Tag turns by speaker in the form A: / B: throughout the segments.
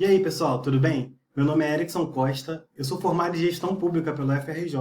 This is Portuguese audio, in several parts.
A: E aí, pessoal, tudo bem? Meu nome é Erickson Costa, eu sou formado em Gestão Pública pela UFRJ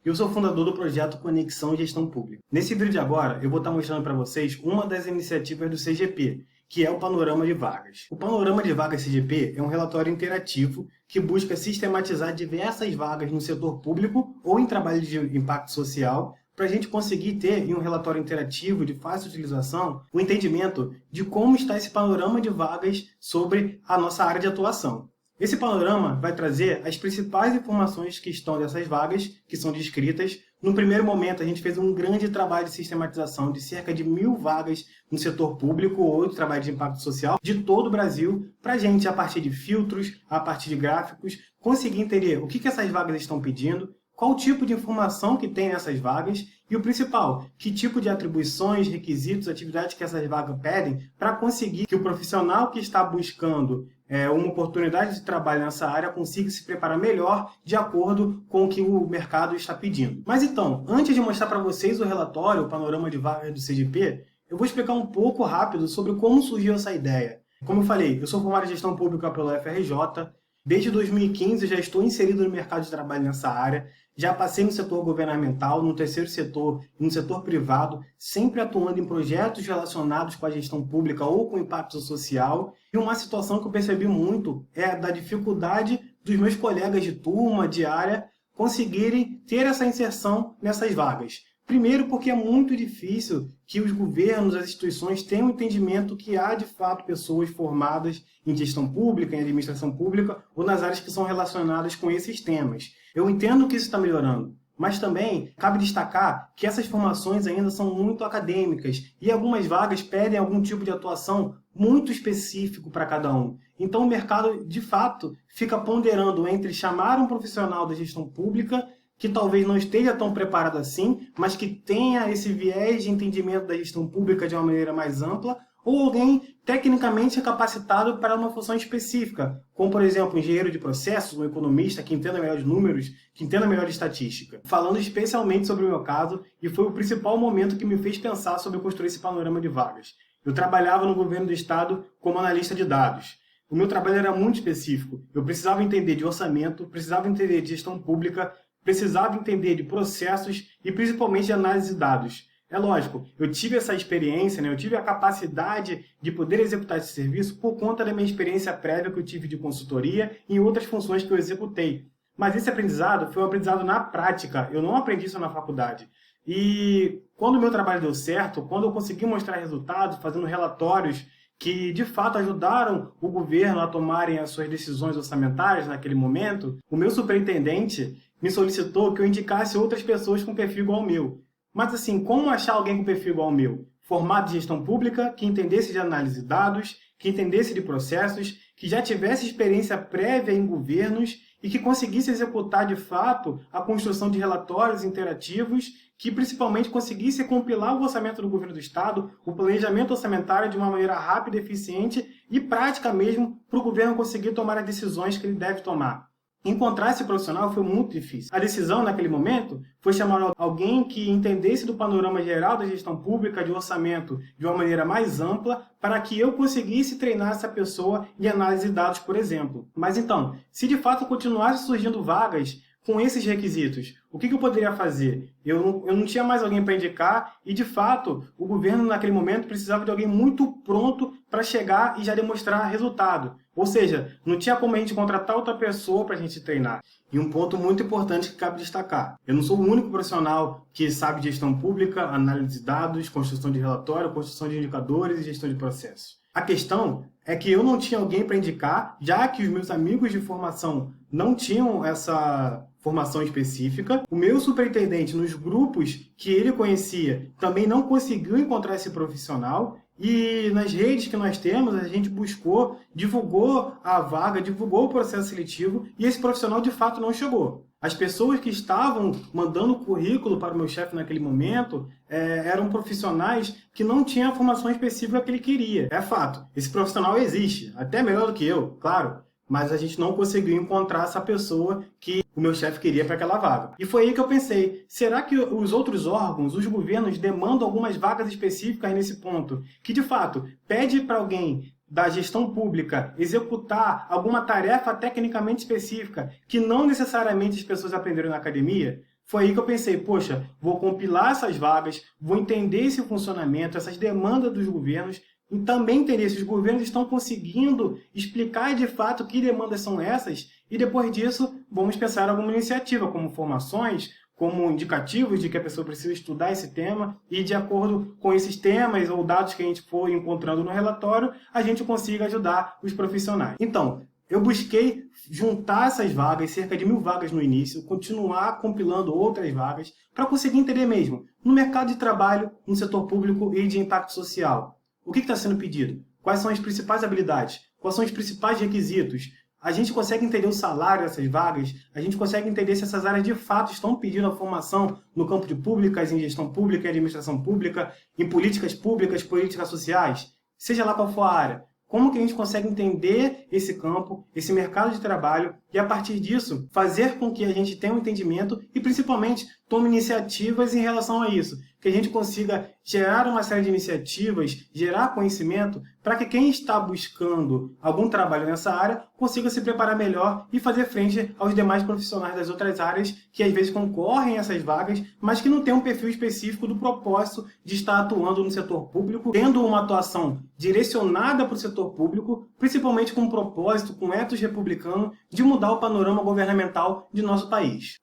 A: e eu sou fundador do projeto Conexão Gestão Pública. Nesse vídeo de agora, eu vou estar mostrando para vocês uma das iniciativas do CGP, que é o Panorama de Vagas. O Panorama de Vagas CGP é um relatório interativo que busca sistematizar diversas vagas no setor público ou em trabalho de impacto social, para a gente conseguir ter, em um relatório interativo de fácil utilização, o entendimento de como está esse panorama de vagas sobre a nossa área de atuação. Esse panorama vai trazer as principais informações que estão dessas vagas, que são descritas. No primeiro momento, a gente fez um grande trabalho de sistematização de cerca de 1.000 vagas no setor público ou de trabalho de impacto social de todo o Brasil, para a gente, a partir de filtros, a partir de gráficos, conseguir entender o que essas vagas estão pedindo, qual o tipo de informação que tem nessas vagas e o principal, que tipo de atribuições, requisitos, atividades que essas vagas pedem para conseguir que o profissional que está buscando uma oportunidade de trabalho nessa área consiga se preparar melhor de acordo com o que o mercado está pedindo. Mas então, antes de mostrar para vocês o relatório, o panorama de vagas do CGP, eu vou explicar um pouco rápido sobre como surgiu essa ideia. Como eu falei, eu sou formado em Gestão Pública pela UFRJ. Desde 2015 eu já estou inserido no mercado de trabalho nessa área, já passei no setor governamental, no terceiro setor e no setor privado, sempre atuando em projetos relacionados com a gestão pública ou com impacto social. E uma situação que eu percebi muito é da dificuldade dos meus colegas de turma, de área, conseguirem ter essa inserção nessas vagas. Primeiro, porque é muito difícil que os governos, as instituições tenham entendimento que há, de fato, pessoas formadas em gestão pública, em administração pública, ou nas áreas que são relacionadas com esses temas. Eu entendo que isso está melhorando, mas também cabe destacar que essas formações ainda são muito acadêmicas e algumas vagas pedem algum tipo de atuação muito específico para cada um. Então, o mercado, de fato, fica ponderando entre chamar um profissional da gestão pública que talvez não esteja tão preparado assim, mas que tenha esse viés de entendimento da gestão pública de uma maneira mais ampla, ou alguém tecnicamente capacitado para uma função específica, como, por exemplo, um engenheiro de processos, um economista que entenda melhor os números, que entenda melhor de estatística. Falando especialmente sobre o meu caso, e foi o principal momento que me fez pensar sobre construir esse panorama de vagas. Eu trabalhava no governo do estado como analista de dados. O meu trabalho era muito específico. Eu precisava entender de orçamento, precisava entender de gestão pública, precisava entender de processos e principalmente de análise de dados. É lógico, eu tive essa experiência, eu tive a capacidade de poder executar esse serviço por conta da minha experiência prévia que eu tive de consultoria e em outras funções que eu executei. Mas esse aprendizado foi um aprendizado na prática, eu não aprendi isso na faculdade. E quando o meu trabalho deu certo, quando eu consegui mostrar resultados, fazendo relatórios que de fato ajudaram o governo a tomarem as suas decisões orçamentárias naquele momento, o meu superintendente me solicitou que eu indicasse outras pessoas com perfil igual ao meu. Mas assim, como achar alguém com perfil igual ao meu? Formado em gestão pública, que entendesse de análise de dados, que entendesse de processos, que já tivesse experiência prévia em governos e que conseguisse executar de fato a construção de relatórios interativos, que principalmente conseguisse compilar o orçamento do governo do estado, o planejamento orçamentário de uma maneira rápida, eficiente e prática mesmo, para o governo conseguir tomar as decisões que ele deve tomar. Encontrar esse profissional foi muito difícil. A decisão naquele momento foi chamar alguém que entendesse do panorama geral da gestão pública, de orçamento, de uma maneira mais ampla, para que eu conseguisse treinar essa pessoa em análise de dados, por exemplo. Mas então, se de fato continuasse surgindo vagas com esses requisitos, o que eu poderia fazer? Eu não tinha mais alguém para indicar e, de fato, o governo naquele momento precisava de alguém muito pronto para chegar e já demonstrar resultado. Ou seja, não tinha como a gente contratar outra pessoa para a gente treinar. E um ponto muito importante que cabe destacar. Eu não sou o único profissional que sabe de gestão pública, análise de dados, construção de relatório, construção de indicadores e gestão de processos. A questão é que eu não tinha alguém para indicar, já que os meus amigos de formação não tinham essa formação específica. O meu superintendente, nos grupos que ele conhecia, também não conseguiu encontrar esse profissional. E nas redes que nós temos, a gente buscou, divulgou a vaga, divulgou o processo seletivo e esse profissional de fato não chegou. As pessoas que estavam mandando o currículo para o meu chefe naquele momento eram profissionais que não tinham a formação específica que ele queria. É fato, esse profissional existe, até melhor do que eu, claro, mas a gente não conseguiu encontrar essa pessoa que o meu chefe queria para aquela vaga. E foi aí que eu pensei, será que os outros órgãos, os governos, demandam algumas vagas específicas nesse ponto? Que, de fato, pede para alguém da gestão pública executar alguma tarefa tecnicamente específica que não necessariamente as pessoas aprenderam na academia, foi aí que eu pensei, poxa, vou compilar essas vagas, vou entender esse funcionamento, essas demandas dos governos, e também entender se os governos estão conseguindo explicar de fato que demandas são essas, e depois disso vamos pensar em alguma iniciativa, como formações, como indicativos de que a pessoa precisa estudar esse tema, e de acordo com esses temas ou dados que a gente for encontrando no relatório, a gente consiga ajudar os profissionais. Então, eu busquei juntar essas vagas, cerca de 1.000 vagas no início, continuar compilando outras vagas, para conseguir entender mesmo, no mercado de trabalho, no setor público e de impacto social, o que está sendo pedido? Quais são as principais habilidades? Quais são os principais requisitos? A gente consegue entender o salário dessas vagas? A gente consegue entender se essas áreas de fato estão pedindo a formação no campo de públicas, em gestão pública, em administração pública, em políticas públicas, políticas sociais? Seja lá qual for a área. Como que a gente consegue entender esse campo, esse mercado de trabalho e, a partir disso, fazer com que a gente tenha um entendimento e, principalmente, tome iniciativas em relação a isso. Que a gente consiga gerar uma série de iniciativas, gerar conhecimento, para que quem está buscando algum trabalho nessa área consiga se preparar melhor e fazer frente aos demais profissionais das outras áreas que, às vezes, concorrem a essas vagas, mas que não têm um perfil específico do propósito de estar atuando no setor público, tendo uma atuação direcionada para o setor público, principalmente com um propósito, com um ethos republicano, de mudar o panorama governamental de nosso país.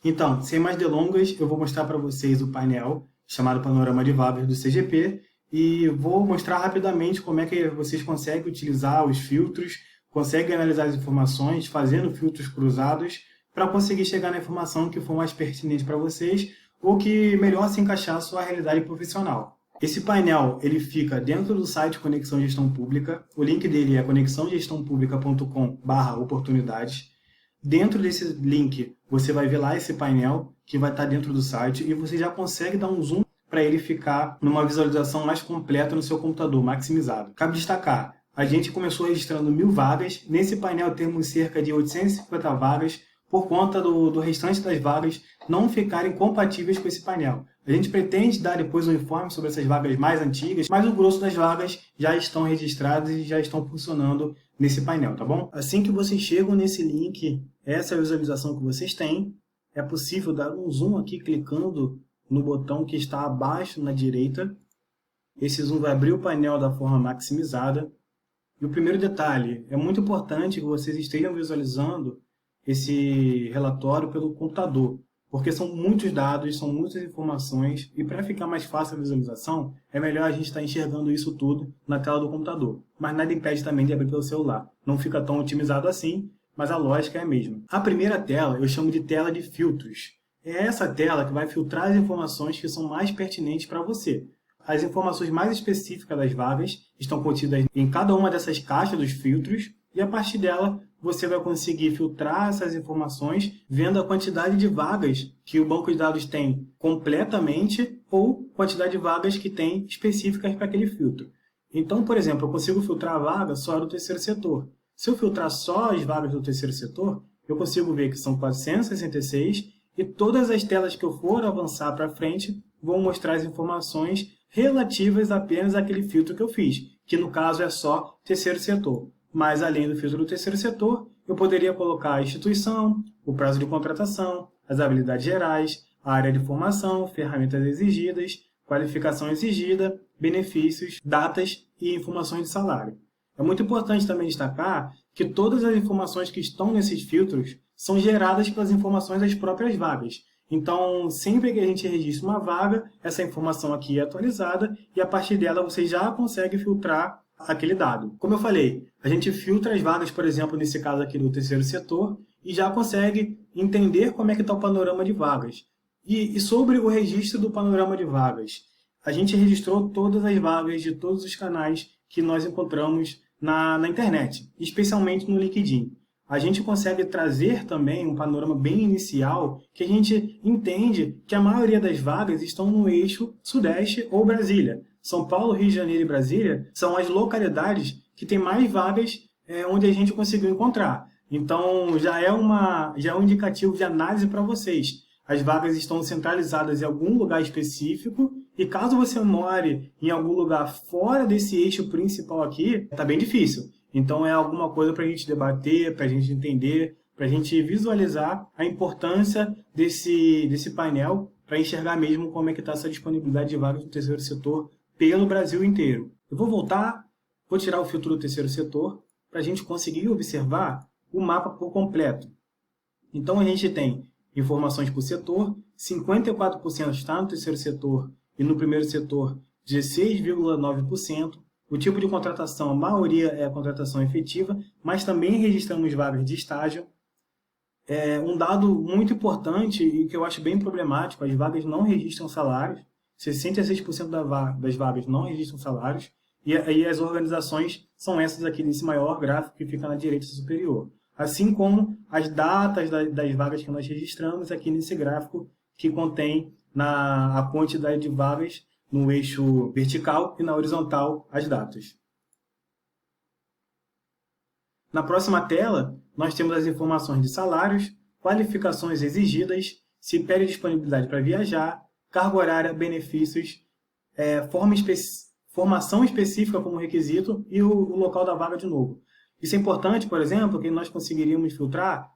A: Então, sem mais delongas, eu vou mostrar para vocês o painel chamado Panorama de Vagas do CGP e vou mostrar rapidamente como é que vocês conseguem utilizar os filtros, conseguem analisar as informações, fazendo filtros cruzados para conseguir chegar na informação que for mais pertinente para vocês ou que melhor se encaixar à sua realidade profissional. Esse painel ele fica dentro do site Conexão Gestão Pública, o link dele é conexãogestãopública.com/oportunidades. Dentro desse link, você vai ver lá esse painel que vai estar dentro do site e você já consegue dar um zoom para ele ficar numa visualização mais completa no seu computador, maximizado. Cabe destacar, a gente começou registrando 1.000 vagas, nesse painel temos cerca de 850 vagas, por conta do restante das vagas não ficarem compatíveis com esse painel. A gente pretende dar depois um informe sobre essas vagas mais antigas, mas o grosso das vagas já estão registradas e já estão funcionando nesse painel, tá bom? Assim que vocês chegam nesse link, essa é a visualização que vocês têm. É possível dar um zoom aqui clicando no botão que está abaixo na direita. Esse zoom vai abrir o painel da forma maximizada. E o primeiro detalhe, é muito importante que vocês estejam visualizando esse relatório pelo computador, porque são muitos dados, são muitas informações, e para ficar mais fácil a visualização, é melhor a gente estar enxergando isso tudo na tela do computador. Mas nada impede também de abrir pelo celular. Não fica tão otimizado assim, mas a lógica é a mesma. A primeira tela eu chamo de tela de filtros. É essa tela que vai filtrar as informações que são mais pertinentes para você. As informações mais específicas das vagas estão contidas em cada uma dessas caixas dos filtros, e a partir dela você vai conseguir filtrar essas informações vendo a quantidade de vagas que o banco de dados tem completamente ou quantidade de vagas que tem específicas para aquele filtro. Então, por exemplo, eu consigo filtrar a vaga só do terceiro setor. Se eu filtrar só as vagas do terceiro setor, eu consigo ver que são 466 e todas as telas que eu for avançar para frente vão mostrar as informações relativas apenas àquele filtro que eu fiz, que no caso é só terceiro setor. Mas, além do filtro do terceiro setor, eu poderia colocar a instituição, o prazo de contratação, as habilidades gerais, a área de formação, ferramentas exigidas, qualificação exigida, benefícios, datas e informações de salário. É muito importante também destacar que todas as informações que estão nesses filtros são geradas pelas informações das próprias vagas. Então, sempre que a gente registra uma vaga, essa informação aqui é atualizada e a partir dela você já consegue filtrar aquele dado. Como eu falei, a gente filtra as vagas, por exemplo, nesse caso aqui do terceiro setor, e já consegue entender como é que está o panorama de vagas. E sobre o registro do panorama de vagas, a gente registrou todas as vagas de todos os canais que nós encontramos na internet, especialmente no LinkedIn. A gente consegue trazer também um panorama bem inicial, que a gente entende que a maioria das vagas estão no eixo Sudeste ou Brasília. São Paulo, Rio de Janeiro e Brasília são as localidades que têm mais vagas onde a gente conseguiu encontrar. Então, já é um indicativo de análise para vocês. As vagas estão centralizadas em algum lugar específico E caso você more em algum lugar fora desse eixo principal aqui, tá bem difícil. Então é alguma coisa para a gente debater, para a gente entender, para a gente visualizar a importância desse painel para enxergar mesmo como é que está essa disponibilidade de vagas do terceiro setor pelo Brasil inteiro. Eu vou voltar, vou tirar o filtro do terceiro setor para a gente conseguir observar o mapa por completo. Então a gente tem informações por setor, 54% está no terceiro setor e no primeiro setor 16,9%. O tipo de contratação, a maioria é a contratação efetiva, mas também registramos vagas de estágio. Um dado muito importante e que eu acho bem problemático, as vagas não registram salários, 66% das vagas não registram salários, e aí as organizações são essas aqui nesse maior gráfico que fica na direita superior. Assim como as datas das vagas que nós registramos aqui nesse gráfico que contém a quantidade de vagas no eixo vertical e na horizontal as datas. Na próxima tela, nós temos as informações de salários, qualificações exigidas, se pede disponibilidade para viajar, carga horária, benefícios, formação específica como requisito e o local da vaga de novo. Isso é importante, por exemplo, que nós conseguiríamos filtrar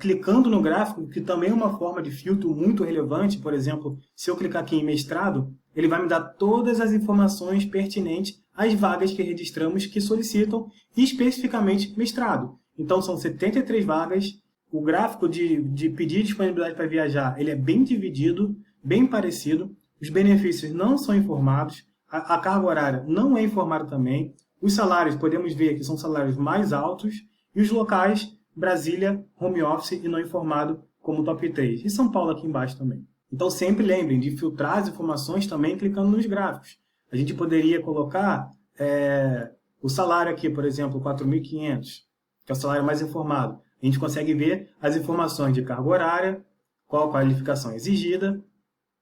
A: clicando no gráfico, que também é uma forma de filtro muito relevante. Por exemplo, se eu clicar aqui em mestrado, ele vai me dar todas as informações pertinentes às vagas que registramos que solicitam especificamente mestrado. Então, são 73 vagas. O gráfico de pedir disponibilidade para viajar, ele é bem dividido, bem parecido. Os benefícios não são informados. A carga horária não é informada também. Os salários, podemos ver que são salários mais altos. E os locais, Brasília, home office e não informado como top 3. E São Paulo aqui embaixo também. Então sempre lembrem de filtrar as informações também clicando nos gráficos. A gente poderia colocar o salário aqui, por exemplo, 4.500, que é o salário mais informado. A gente consegue ver as informações de carga horária, qual a qualificação exigida,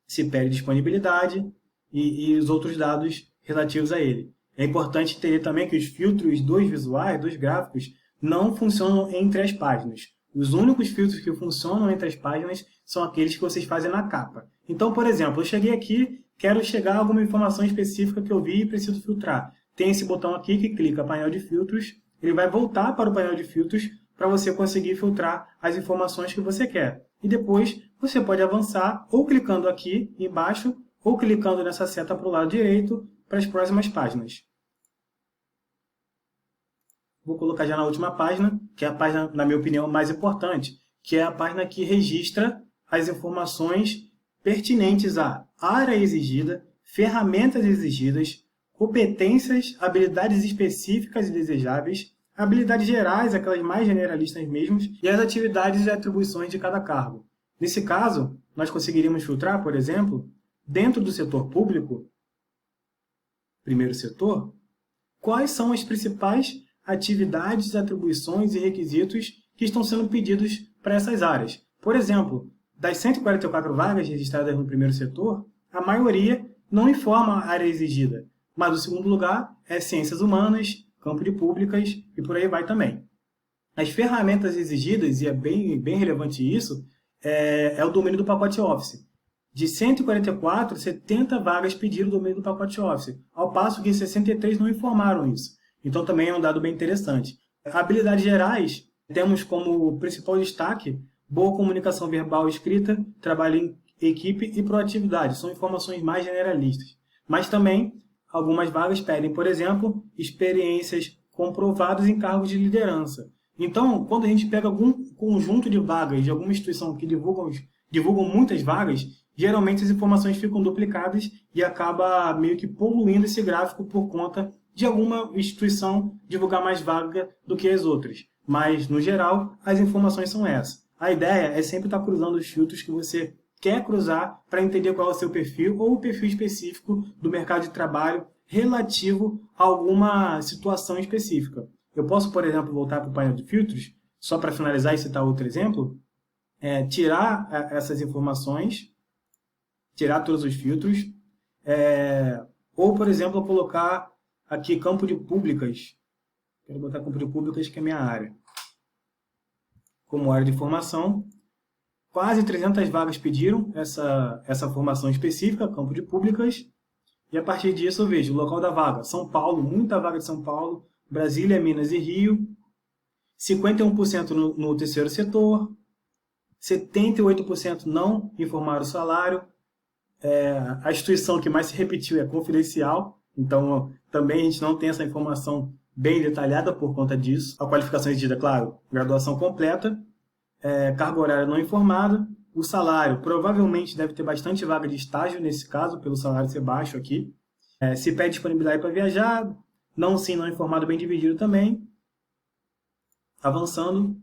A: se pede disponibilidade e os outros dados relativos a ele. É importante entender também que os filtros dos visuais, dos gráficos, não funcionam entre as páginas. Os únicos filtros que funcionam entre as páginas são aqueles que vocês fazem na capa. Então, por exemplo, eu cheguei aqui, quero chegar a alguma informação específica que eu vi e preciso filtrar. Tem esse botão aqui que clica painel de filtros, ele vai voltar para o painel de filtros para você conseguir filtrar as informações que você quer. E depois você pode avançar ou clicando aqui embaixo ou clicando nessa seta para o lado direito para as próximas páginas. Vou colocar já na última página, que é a página, na minha opinião, mais importante, que é a página que registra as informações pertinentes à área exigida, ferramentas exigidas, competências, habilidades específicas e desejáveis, habilidades gerais, aquelas mais generalistas mesmo, e as atividades e atribuições de cada cargo. Nesse caso, nós conseguiríamos filtrar, por exemplo, dentro do setor público, primeiro setor, quais são as principais atividades, atribuições e requisitos que estão sendo pedidos para essas áreas. Por exemplo, das 144 vagas registradas no primeiro setor, a maioria não informa a área exigida, mas o segundo lugar é ciências humanas, campo de públicas e por aí vai também. As ferramentas exigidas, e é bem relevante isso, é o domínio do pacote Office. De 144, 70 vagas pediram o domínio do pacote Office, ao passo que 63 não informaram isso. Então também é um dado bem interessante. Habilidades gerais, temos como principal destaque boa comunicação verbal e escrita, trabalho em equipe e proatividade. São informações mais generalistas. Mas também algumas vagas pedem, por exemplo, experiências comprovadas em cargos de liderança. Então, quando a gente pega algum conjunto de vagas de alguma instituição que divulgam muitas vagas, geralmente as informações ficam duplicadas e acaba meio que poluindo esse gráfico por conta de alguma instituição divulgar mais vaga do que as outras. Mas, no geral, as informações são essas. A ideia é sempre estar cruzando os filtros que você quer cruzar para entender qual é o seu perfil ou o perfil específico do mercado de trabalho relativo a alguma situação específica. Eu posso, por exemplo, voltar para o painel de filtros, só para finalizar e citar outro exemplo, tirar essas informações, tirar todos os filtros, ou, por exemplo, colocar aqui campo de públicas. Quero botar campo de públicas, que é a minha área. Como área de formação, Quase 300 vagas pediram essa formação específica, campo de públicas. E a partir disso eu vejo o local da vaga. São Paulo, muita vaga de São Paulo. Brasília, Minas e Rio. 51% no terceiro setor. 78% não informaram o salário. A instituição que mais se repetiu é confidencial. Então, também a gente não tem essa informação bem detalhada por conta disso. A qualificação exigida, claro, graduação completa. Carga horária não informada. O salário, provavelmente deve ter bastante vaga de estágio nesse caso, pelo salário ser baixo aqui. Se pede disponibilidade para viajar, não sim, não informado, bem dividido também. Avançando,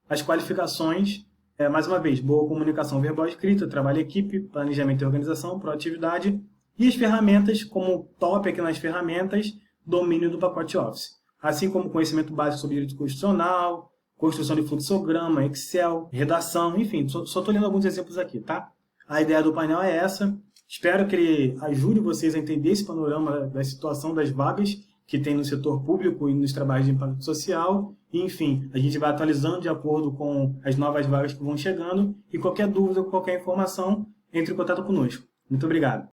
A: as qualificações, mais uma vez, boa comunicação verbal e escrita, trabalho em equipe, planejamento e organização, proatividade. E as ferramentas, como top aqui nas ferramentas, domínio do pacote Office. Assim como conhecimento básico sobre direito constitucional, construção de fluxograma, Excel, redação, enfim, só estou lendo alguns exemplos aqui, tá? A ideia do painel é essa. Espero que ele ajude vocês a entender esse panorama da situação das vagas que tem no setor público e nos trabalhos de impacto social. E, enfim, a gente vai atualizando de acordo com as novas vagas que vão chegando. E qualquer dúvida, qualquer informação, entre em contato conosco. Muito obrigado.